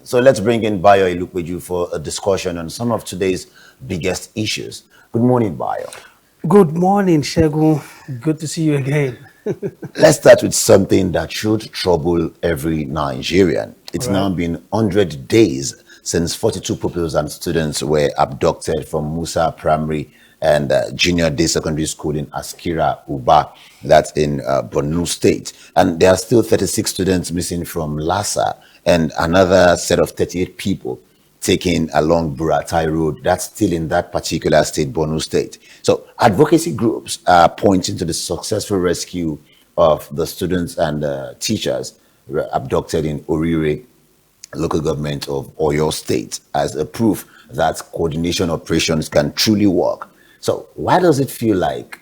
So let's bring in Bayo Ilukweju for a discussion on some of today's biggest issues. Good morning, Bayo. Good morning, Shegun. Good to see you again. Let's start with something that should trouble every Nigerian. All It's now right. been 100 days since 42 pupils and students were abducted from Musa Primary and Junior Day Secondary School in Askira, Uba, that's in Borno State. And there are still 36 students missing from Lassa and another set of 38 people taken along Buratai Road. That's still in that particular state, Borno State. So advocacy groups are pointing to the successful rescue of the students and teachers abducted in Orire local government of Oyo State as a proof that coordination operations can truly work. So why does it feel like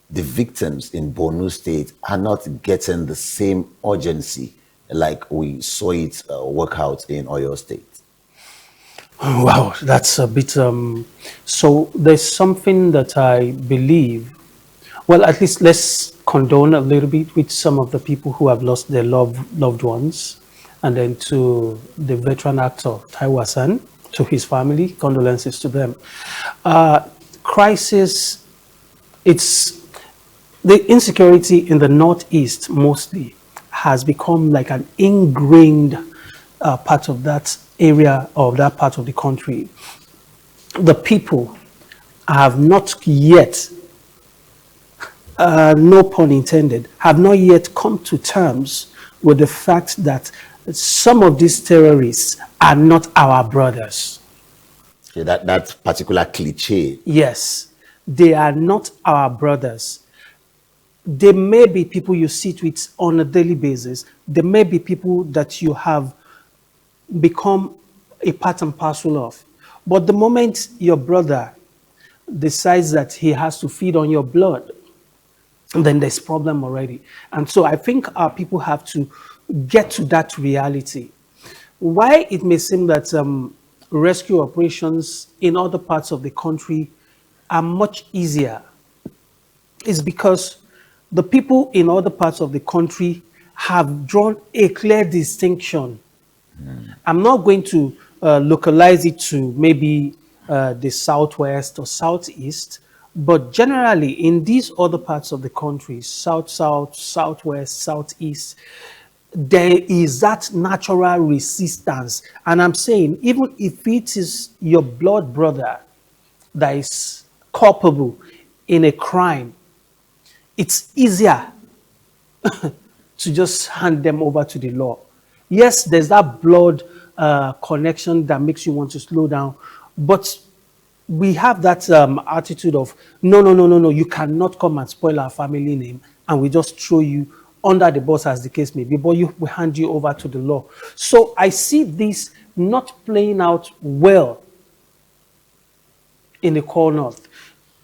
the victims in Borno State are not getting the same urgency like we saw it work out in Oyo State? Wow, that's a bit. So there's something that I believe. Well, at least let's condone a little bit with some of the people who have lost their loved ones, and then to the veteran actor Taiwo Hassan, to his family, condolences to them. Crisis. It's the insecurity in the northeast mostly has become like an ingrained part of that area of that part of the country. The people have not yet, no pun intended, have not yet come to terms with the fact that some of these terrorists are not our brothers. Okay, that particular cliche. Yes, they are not our brothers. They may be people you sit with on a daily basis. They may be people that you have become a part and parcel of. But the moment your brother decides that he has to feed on your blood, then there's problem already. And so I think our people have to get to that reality. Why it may seem that rescue operations in other parts of the country are much easier is because the people in other parts of the country have drawn a clear distinction. I'm not going to localize it to maybe the southwest or southeast, but generally in these other parts of the country, south, southwest, southeast, there is that natural resistance. And I'm saying, even if it is your blood brother that is culpable in a crime, it's easier to just hand them over to the law. Yes, there's that blood connection that makes you want to slow down, but we have that attitude of no, no, no, no, no, you cannot come and spoil our family name, and we just throw you under the bus as the case may be, but we hand you over to the law. So I see this not playing out well in the core north.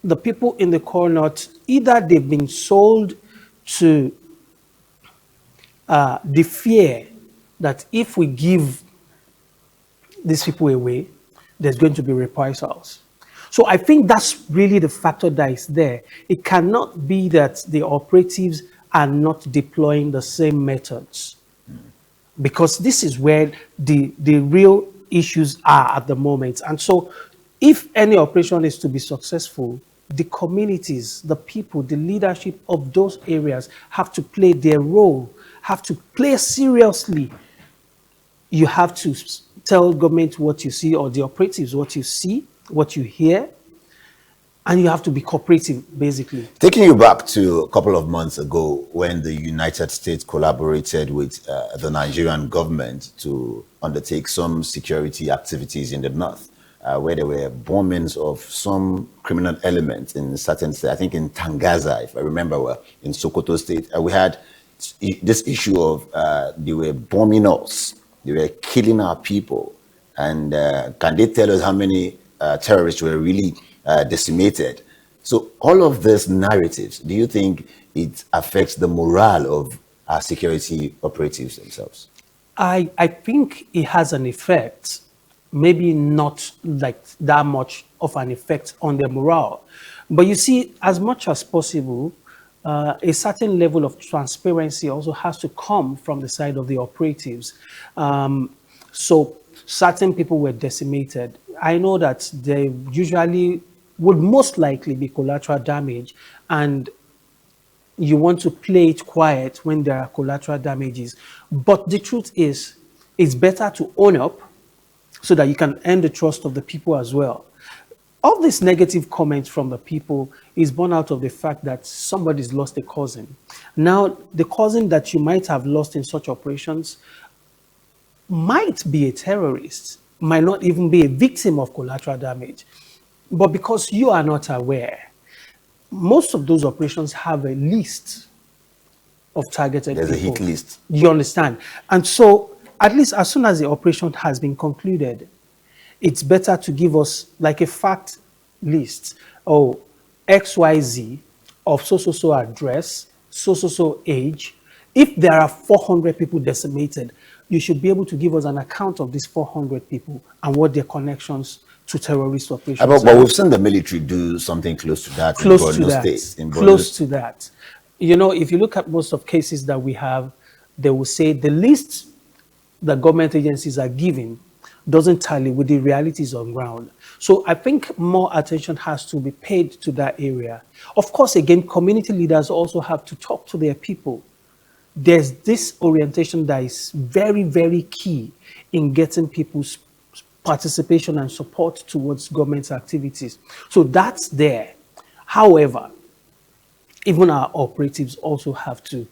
The people in the core north, either they've been sold to the fear that if we give these people away, there's going to be reprisals. So I think that's really the factor that is there. It cannot be that the operatives are not deploying the same methods, because this is where the real issues are at the moment. And so if any operation is to be successful, the communities, the people, the leadership of those areas have to play their role, have to play seriously. You have to tell government what you see, or the operatives what you see, what you hear, and you have to be cooperative, basically. Taking you back to a couple of months ago when the United States collaborated with the Nigerian government to undertake some security activities in the north, where there were bombings of some criminal elements in certain states. I think in Tangaza, if I remember well, in Sokoto State, we had this issue of they were bombing us, they were killing our people. And can they tell us how many terrorists were really decimated? So all of these narratives, do you think it affects the morale of our security operatives themselves? I think it has an effect, maybe not like that much of an effect on their morale. But you see, as much as possible, a certain level of transparency also has to come from the side of the operatives. So certain people were decimated. I know that they usually would most likely be collateral damage, and you want to play it quiet when there are collateral damages. But the truth is, it's better to own up so that you can earn the trust of the people as well. All these negative comments from the people is born out of the fact that somebody's lost a cousin. Now, the cousin that you might have lost in such operations might be a terrorist, might not even be a victim of collateral damage. But because you are not aware, most of those operations have a list of targeted There's a people. hit list. You understand? And so, at least as soon as the operation has been concluded, it's better to give us like a fact list. Oh, XYZ of so address, so age. If there are 400 people decimated, you should be able to give us an account of these 400 people and what their connections to terrorist operations But are. we've seen the military do something close to that Close in to Borno that. State. In Borno Close to that. You know, if you look at most of cases that we have, they will say the list that government agencies are giving doesn't tally with the realities on ground. So I think more attention has to be paid to that area. Of course, again, community leaders also have to talk to their people. There's this orientation that is very, very key in getting people's participation and support towards government activities. So that's there. However, even our operatives also have to,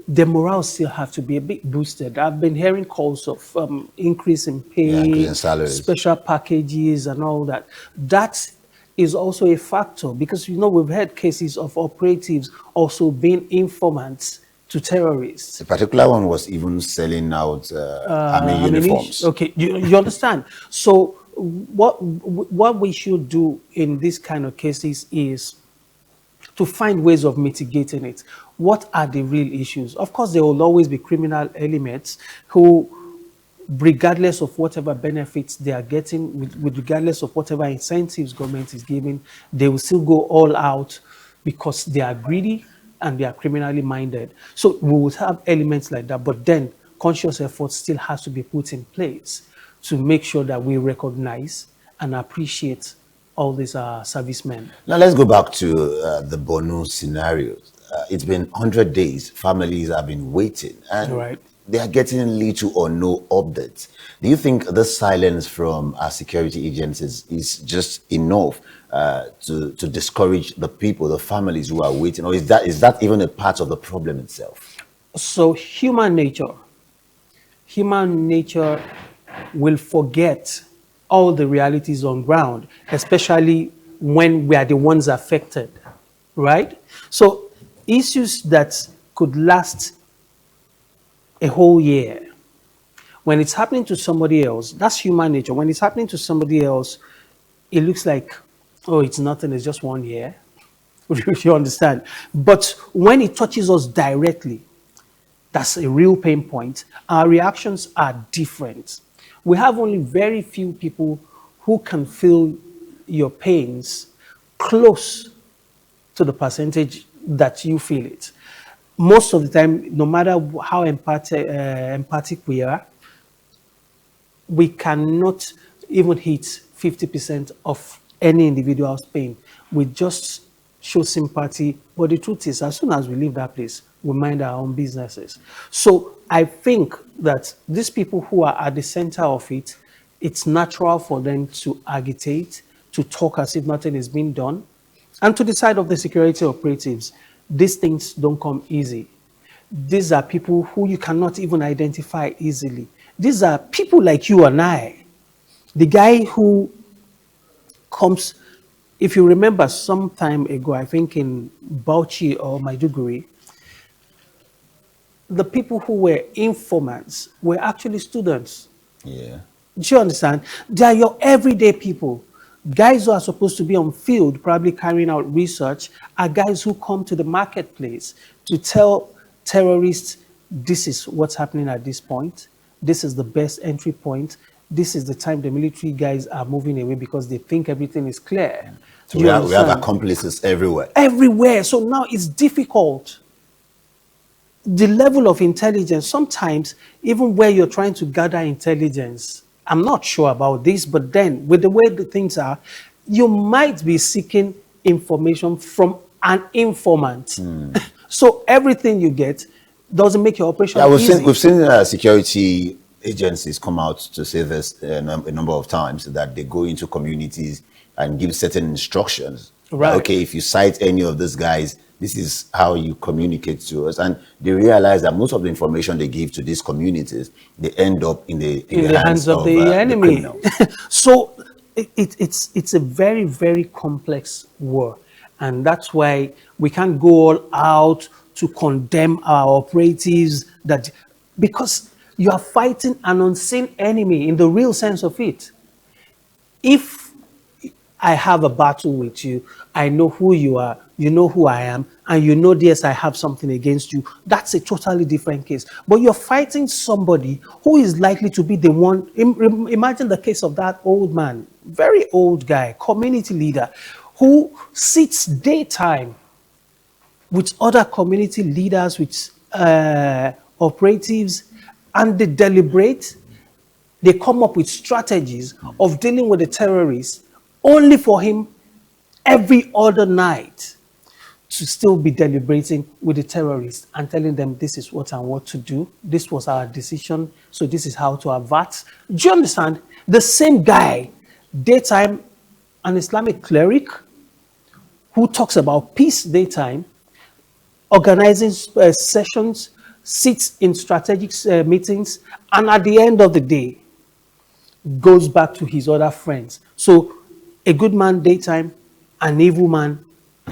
the morale still have to be a bit boosted. I've been hearing calls of increase in pay, increase in salaries, special packages and all that. That is also a factor because, you know, we've had cases of operatives also being informants to terrorists. a particular one was even selling out army uniforms. Okay, you understand. So what we should do in this kind of cases is to find ways of mitigating it. What are the real issues? Of course, there will always be criminal elements who, regardless of whatever benefits they are getting, with regardless of whatever incentives government is giving, they will still go all out because they are greedy and they are criminally minded. So we would have elements like that, but then conscious effort still has to be put in place to make sure that we recognize and appreciate all these servicemen. Now let's go back to the Borno scenario. It's been 100 days. Families have been waiting, and Right. they are getting little or no updates. Do you think the silence from our security agencies is just enough to discourage the people, the families who are waiting, or is that even a part of the problem itself? So human nature will forget all the realities on ground, especially when we are the ones affected, right? So issues that could last a whole year, when it's happening to somebody else, that's human nature. When it's happening to somebody else, it looks like, oh, it's nothing, it's just 1 year. You understand? But when it touches us directly, that's a real pain point. Our reactions are different. We have only very few people who can feel your pains close to the percentage that you feel it. Most of the time, no matter how empathic we are, we cannot even hit 50% of any individual's pain. We just show sympathy. But the truth is, as soon as we leave that place, we mind our own businesses. So I think that these people who are at the center of it, it's natural for them to agitate, to talk as if nothing is being done. And to the side of the security operatives, these things don't come easy. These are people who you cannot even identify easily. These are people like you and I. The guy who comes, if you remember some time ago, I think in Bauchi or Maiduguri, the people who were informants were actually students. Yeah. Do you understand? They are your everyday people. Guys who are supposed to be on field, probably carrying out research, are guys who come to the marketplace to tell terrorists, this is what's happening at this point. This is the best entry point. This is the time the military guys are moving away because they think everything is clear. So we have accomplices everywhere. Everywhere. So now it's difficult. the level of intelligence, sometimes even where you're trying to gather intelligence, I'm not sure about this, but then with the way the things are, you might be seeking information from an informant. So everything you get doesn't make your Yeah, operation easy. we've seen security agencies come out to say this a number of times, that they go into communities and give certain instructions. That, Right. okay, if you cite any of these guys, this is how you communicate to us. And they realize that most of the information they give to these communities, they end up in In the the hands hands of of the the enemy. criminals. So it's a very, very complex war. And that's why we can't go all out to condemn our operatives, that because you are fighting an unseen enemy in the real sense of it. If I have a battle with you, I know who you are, you know who I am, and you know, yes, I have something against you, that's a totally different case. But you're fighting somebody who is likely to be the one. Imagine the case of that old man, very old guy, community leader, who sits daytime with other community leaders, with operatives, and they deliberate. They come up with strategies of dealing with the terrorists, only for him every other night to still be deliberating with the terrorists and telling them this is what and what to do. This was our decision, so this is how to avert. Do you understand? The same guy, daytime, an Islamic cleric who talks about peace daytime, organizing sessions, sits in strategic meetings, and at the end of the day, goes back to his other friends. So a good man daytime, an evil man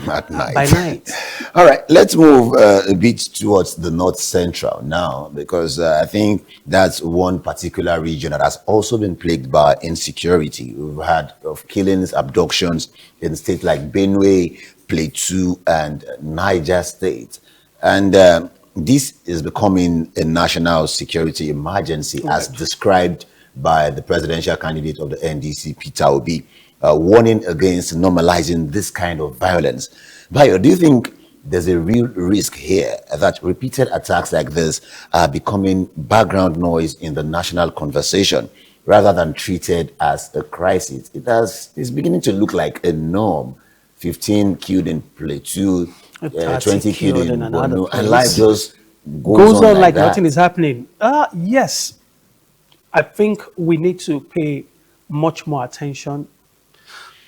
At by night. night. All right, let's move a bit towards the North Central now, because I think that's one particular region that has also been plagued by insecurity. We've had of killings, abductions in states like Benue, Plateau, and Niger State. And this is becoming a national security emergency, as Right. described by the presidential candidate of the NDC, Peter Obi, warning against normalizing this kind of violence. Bayo, do you think there's a real risk here that repeated attacks like this are becoming background noise in the national conversation rather than treated as a crisis? It's beginning to look like a norm. 15 killed in Plateau, 30 20 killed killed in in another Borno, and life place. just goes Goes on on like like nothing that. is happening. Yes, I think we need to pay much more attention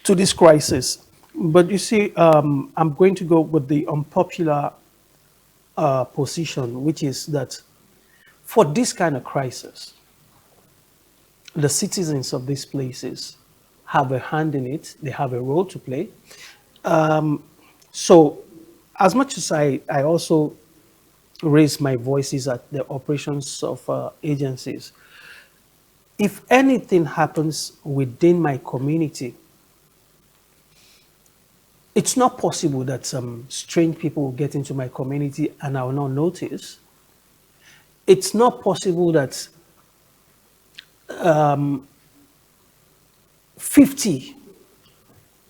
to this crisis. But you see, I'm going to go with the unpopular position, which is that for this kind of crisis, the citizens of these places have a hand in it, they have a role to play. So, as much as I also raise my voices at the operations of agencies, if anything happens within my community, it's not possible that some strange people will get into my community and I will not notice. It's not possible that 50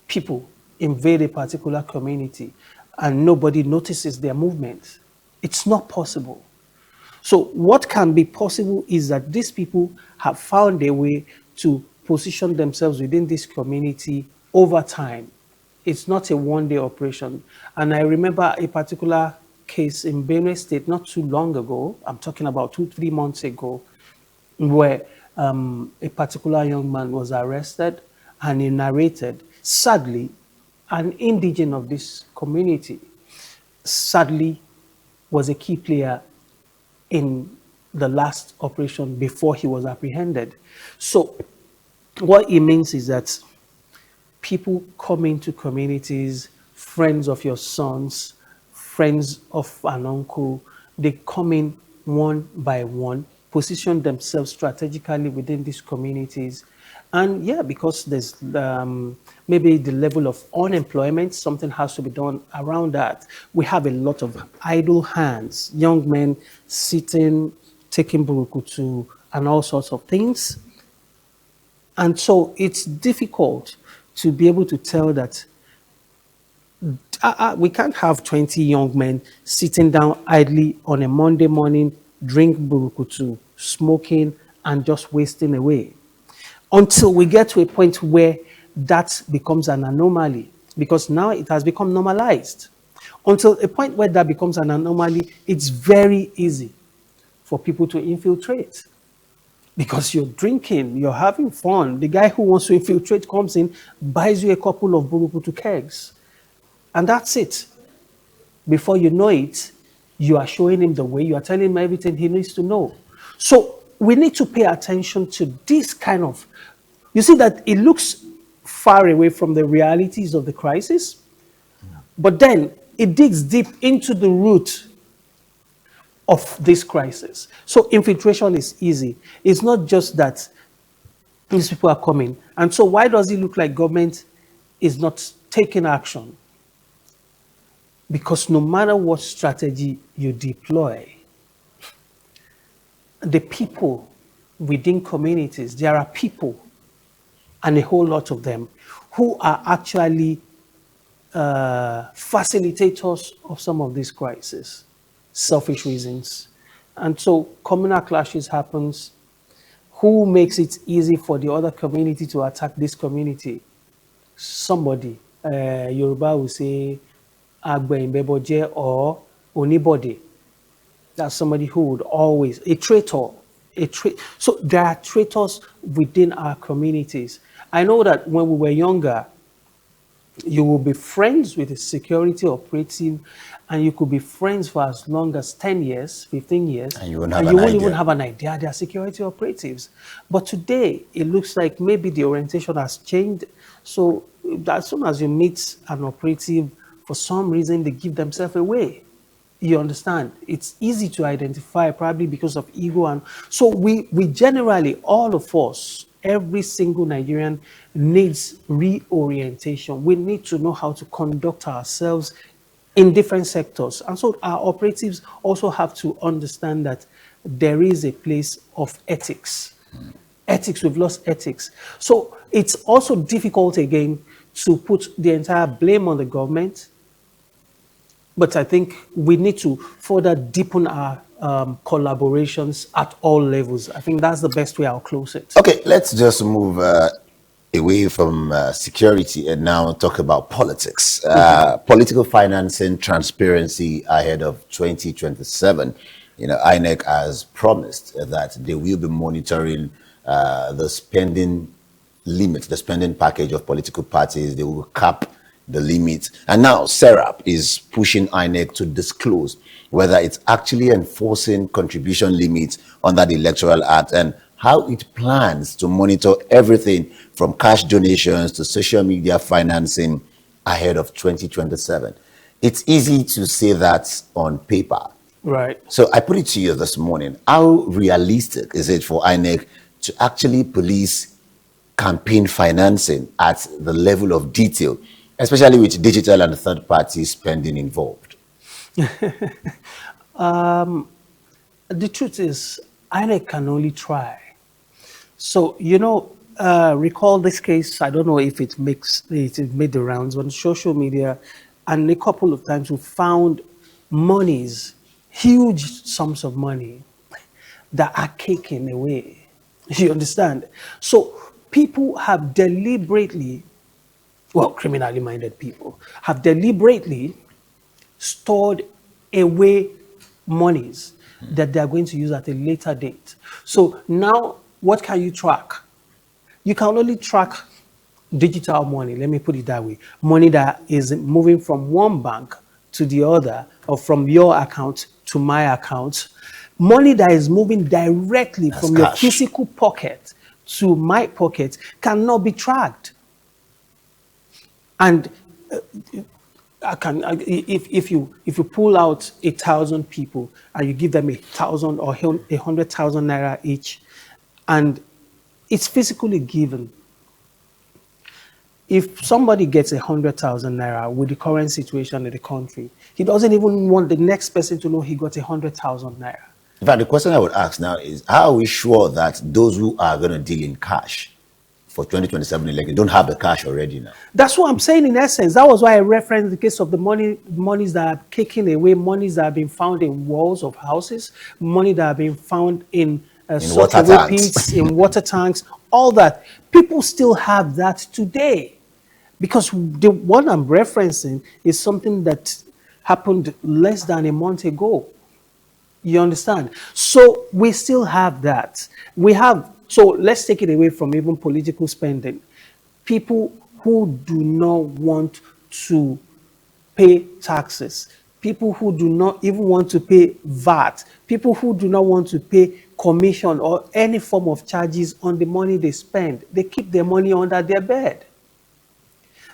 people invade a particular community and nobody notices their movement. It's not possible. So, what can be possible is that these people have found a way to position themselves within this community over time. It's not a one-day operation. And I remember a particular case in Benue State not too long ago. I'm talking about 2, 3 months ago, where a particular young man was arrested, and he narrated, sadly, an indigene of this community, sadly, was a key player in the last operation before he was apprehended. So, what it means is that people come into communities, friends of your sons, friends of an uncle, they come in one by one, position themselves strategically within these communities. And yeah, because there's maybe the level of unemployment, something has to be done around that. We have a lot of idle hands, young men sitting, taking burukutu, and all sorts of things. And so it's difficult to be able to tell that We can't have 20 young men sitting down idly on a Monday morning, drink burukutu, smoking, and just wasting away until we get to a point where that becomes an anomaly, because now it has become normalized. Until a point where that becomes an anomaly, it's very easy for people to infiltrate because you're drinking, you're having fun. The guy who wants to infiltrate comes in, buys you a couple of burukutu kegs, and that's it. Before you know it, you are showing him the way, you are telling him everything he needs to know. So we need to pay attention to this kind of, you see that it looks far away from the realities of the crisis, but then it digs deep into the root of this crisis. So infiltration is easy. It's not just that these people are coming. And so why does it look like government is not taking action? Because no matter what strategy you deploy, the people within communities, there are people, and a whole lot of them, who are actually facilitators of some of these crises, selfish reasons. And so communal clashes happens. Who makes it easy for the other community to attack this community? Somebody, Yoruba will say, Agbe Imbeboje or Onibode. That's somebody who would always, a traitor. So there are traitors within our communities. I know that when we were younger, you will be friends with a security operative and you could be friends for as long as 10 years, 15 years, And you won't and have you an won't idea. even have an idea they are security operatives. But today, it looks like maybe the orientation has changed. So as soon as you meet an operative, for some reason, they give themselves away. You understand? It's easy to identify, probably because of ego. And so we generally, all of us, every single Nigerian needs reorientation. We need to know how to conduct ourselves in different sectors. And so our operatives also have to understand that there is a place of ethics. Ethics, we've lost ethics. So it's also difficult again to put the entire blame on the government. But I think we need to further deepen our collaborations at all levels. I think that's the best way I'll close it. Okay, let's just move away from security and now talk about politics. Political financing transparency ahead of 2027. You know, INEC has promised that they will be monitoring the spending limit, the spending package of political parties. They will cap the limit. And now SERAP is pushing INEC to disclose whether it's actually enforcing contribution limits under the Electoral Act and how it plans to monitor everything from cash donations to social media financing ahead of 2027. It's easy to say that on paper. Right. So I put it to you this morning. How realistic is it for INEC to actually police campaign financing at the level of detail, especially with digital and third-party spending involved? The truth is, INEC can only try. So, recall this case, I don't know if it made the rounds on social media, and a couple of times we found monies, huge sums of money that are taken away. You understand? So people have deliberately, well, criminally minded people, have deliberately stored away monies that they are going to use at a later date. So now, what can you track? You can only track digital money, let me put it that way. Money that is moving from one bank to the other, or from your account to my account. Money that is moving directly from your cash. physical pocket to my pocket cannot be tracked. And if you pull out 1,000 people and you give them 1,000 or 100,000 naira each, and it's physically given. If somebody gets 100,000 naira with the current situation in the country, he doesn't even want the next person to know he got 100,000 naira. In fact, the question I would ask now is, how are we sure that those who are going to deal in cash for 2027 election don't have the cash already now. That's what I'm saying in essence. That was why I referenced the case of the monies that are taken away, monies that have been found in walls of houses, money that have been found in In water away tanks. pits, in water tanks, all that. People still have that today. Because the one I'm referencing is something that happened less than a month ago. You understand? So we still have that. So let's take it away from even political spending. People who do not want to pay taxes, people who do not even want to pay VAT, people who do not want to pay commission or any form of charges on the money they spend, they keep their money under their bed.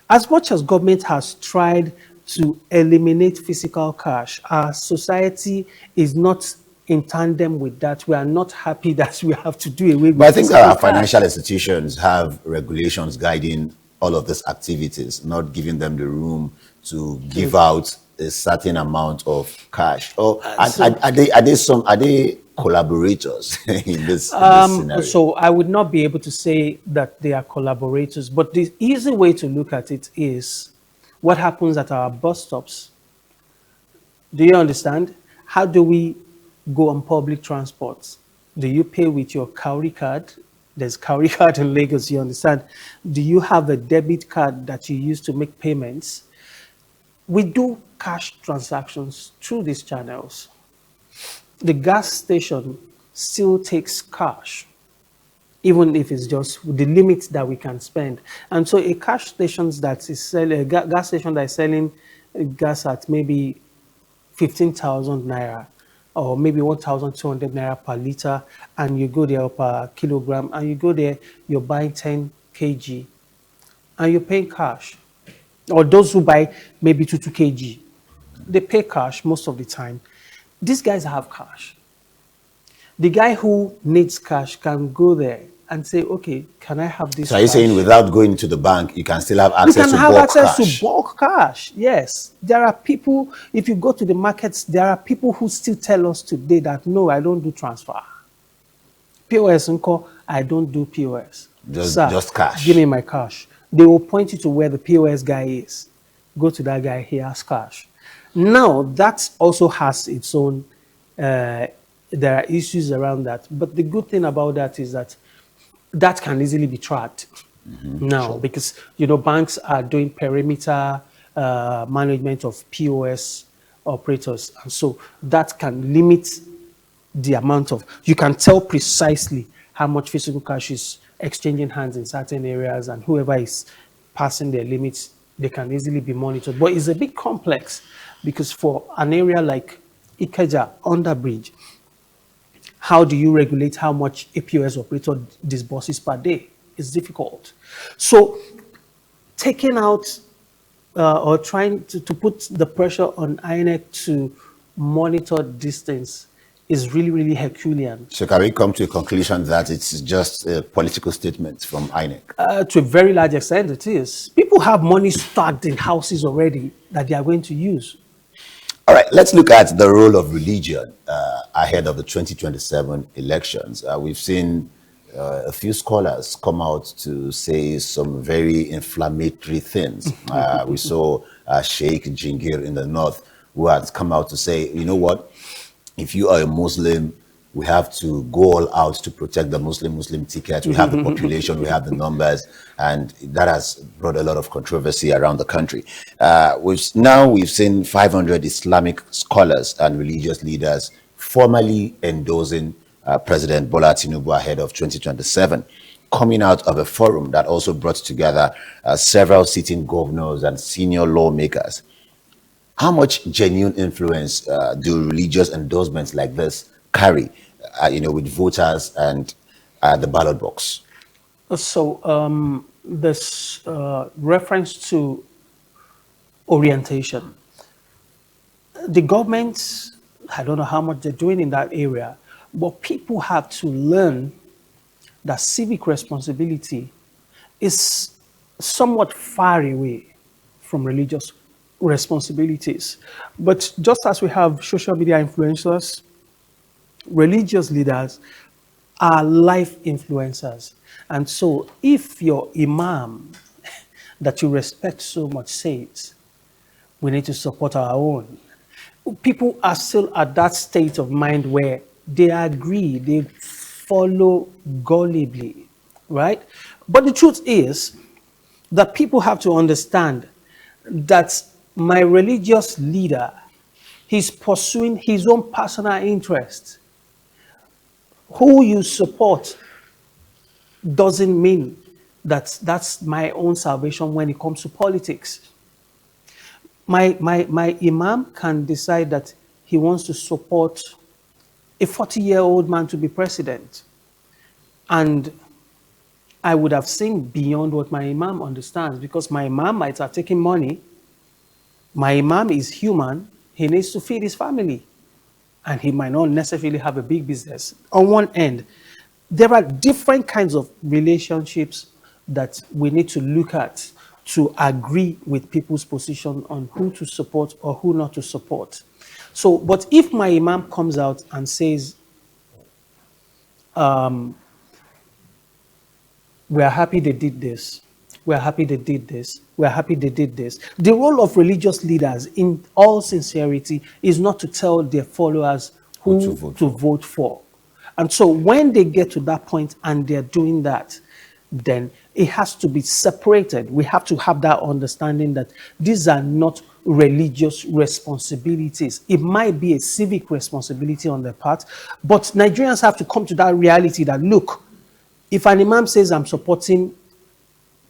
As much as government has tried to eliminate physical cash, our society is not in tandem with that. We are not happy that we have to do away with But I think physical our cash. financial institutions have regulations guiding all of these activities, not giving them the room to give out a certain amount of cash. Or are they collaborators in this scenario? So I would not be able to say that they are collaborators, but the easy way to look at it is what happens at our bus stops. Do you understand? How do we go on public transport? Do you pay with your Cowrie card? There's Cowrie card in Lagos, you understand? Do you have a debit card that you use to make payments? We do cash transactions through these channels. The gas station still takes cash, even if it's just the limit that we can spend. And so a gas station that is selling gas at maybe 15,000 naira or maybe 1,200 naira per liter, and you go there per kilogram, and you go there, you're buying 10 kg, and you're paying cash. Or those who buy maybe 2 kg, they pay cash most of the time. These guys have cash. The guy who needs cash can go there and say, okay, can I have this So are you cash? saying without going to the bank, you can still have You access can to have bulk access cash? to bulk cash. Yes. There are people, if you go to the markets, there are people who still tell us today that, no, I don't do transfer. POS, I don't do POS. Just cash. Give me my cash. They will point you to where the POS guy is. Go to that guy, he has cash. Now, that also has its own, there are issues around that. But the good thing about that is that that can easily be tracked now, because banks are doing perimeter management of POS operators, and so that can limit the amount of, you can tell precisely how much physical cash is exchanging hands in certain areas, and whoever is passing their limits, they can easily be monitored. But it's a bit complex, because for an area like Ikeja Underbridge, how do you regulate how much a POS operator disburses per day? It's difficult. So taking out or trying to put the pressure on INEC to monitor distance is really, really Herculean. So can we come to a conclusion that it's just a political statement from INEC? To a very large extent, it is. People have money stacked in houses already that they are going to use. All right, let's look at the role of religion ahead of the 2027 elections. We've seen a few scholars come out to say some very inflammatory things. We saw Sheikh Jingir in the north, who had come out to say, you know what, if you are a Muslim, we have to go all out to protect the Muslim ticket. We have the population, we have the numbers, and that has brought a lot of controversy around the country. We've seen 500 Islamic scholars and religious leaders formally endorsing President Bola Tinubu ahead of 2027, coming out of a forum that also brought together several sitting governors and senior lawmakers. How much genuine influence do religious endorsements like this carry, with voters and the ballot box? So this reference to orientation. The government, I don't know how much they're doing in that area, but people have to learn that civic responsibility is somewhat far away from religious responsibilities. But just as we have social media influencers, religious leaders are life influencers. And so if your imam that you respect so much says, we need to support our own, people are still at that state of mind where they agree, they follow gullibly, right? But the truth is that people have to understand that my religious leader, he's pursuing his own personal interest. Who you support doesn't mean that that's my own salvation when it comes to politics. My imam can decide that he wants to support a 40-year-old man to be president. And I would have seen beyond what my imam understands, because my imam might have taken money. My imam is human. He needs to feed his family. And he might not necessarily have a big business. On one end, there are different kinds of relationships that we need to look at to agree with people's position on who to support or who not to support. So, but if my imam comes out and says, we are happy they did this, we are happy they did this, we are happy they did this. The role of religious leaders, in all sincerity, is not to tell their followers who to vote for. And so when they get to that point and they're doing that, then it has to be separated. We have to have that understanding that these are not religious responsibilities. It might be a civic responsibility on their part, but Nigerians have to come to that reality that, look, if an imam says I'm supporting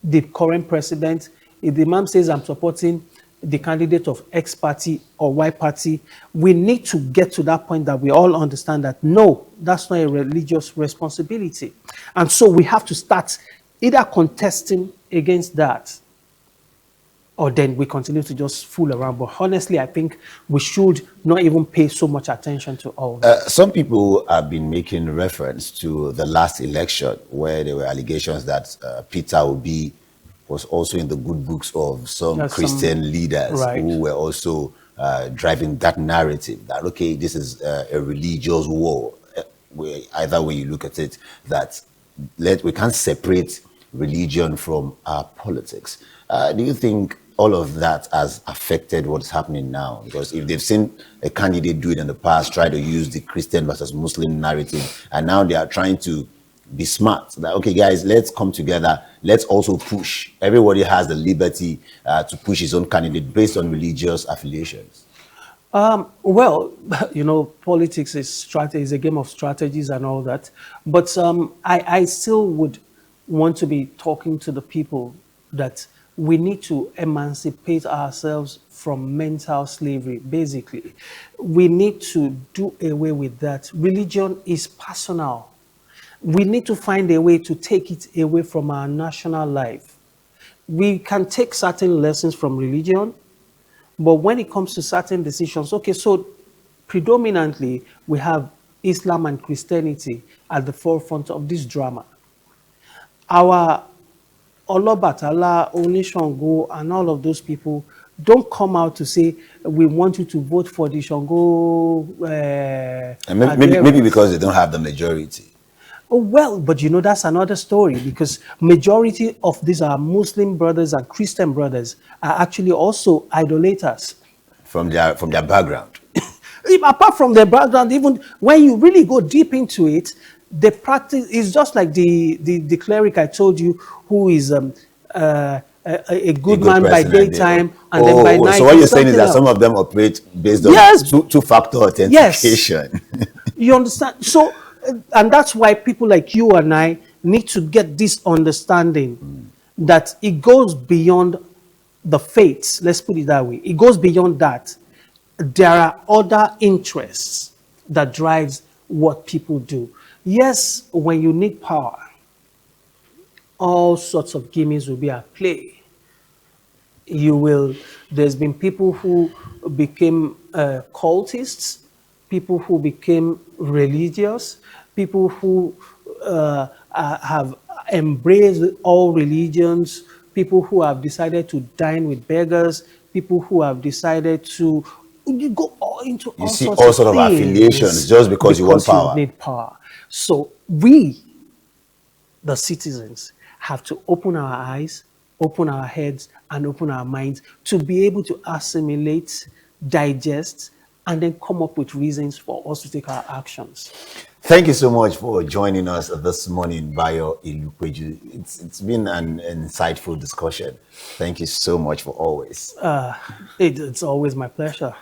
the current president, if the imam says I'm supporting the candidate of X party or Y party, we need to get to that point that we all understand that no, that's not a religious responsibility. And so we have to start either contesting against that, or then we continue to just fool around. But honestly, I think we should not even pay so much attention to all that. Some people have been making reference to the last election where there were allegations that Peter Obi was also in the good books of some Christian leaders, right, who were also driving that narrative that, okay, this is a religious war. Either way you look at it, that we can't separate religion from our politics. Do you think all of that has affected what's happening now? Because if they've seen a candidate do it in the past, try to use the Christian versus Muslim narrative, and now they are trying to be smart, that, okay, guys, let's come together. Let's also push. Everybody has the liberty to push his own candidate based on religious affiliations. Well, you know, politics is a game of strategies and all that. But I still would want to be talking to the people that we need to emancipate ourselves from mental slavery, basically. We need to do away with that. Religion is personal. We need to find a way to take it away from our national life. We can take certain lessons from religion, but when it comes to certain decisions, okay, so predominantly we have Islam and Christianity at the forefront of this drama. Our Olobatala, Onishango, and all of those people don't come out to say, we want you to vote for the Shango. And maybe because they don't have the majority. Oh, well, but you know, that's another story, because majority of these are Muslim brothers and Christian brothers are actually also idolaters. From their background. Apart from their background, even when you really go deep into it, the practice is just like the cleric I told you, who is a good man by daytime and then by night. So what you're saying is that some of them operate based on two-factor authentication. Yes. You understand? So, and that's why people like you and I need to get this understanding that it goes beyond the faiths. Let's put it that way. It goes beyond that. There are other interests that drives what people do. Yes, when you need power, all sorts of gimmicks will be at play. There's been people who became cultists, people who became religious, people who have embraced all religions, people who have decided to dine with beggars, people who have decided to go into all sorts of affiliations just because you want power. You need power. So we, the citizens, have to open our eyes, open our heads, and open our minds to be able to assimilate, digest, and then come up with reasons for us to take our actions. Thank you so much for joining us this morning, Bayo Ilukweju. It's been an insightful discussion. Thank you so much for always. It's always my pleasure.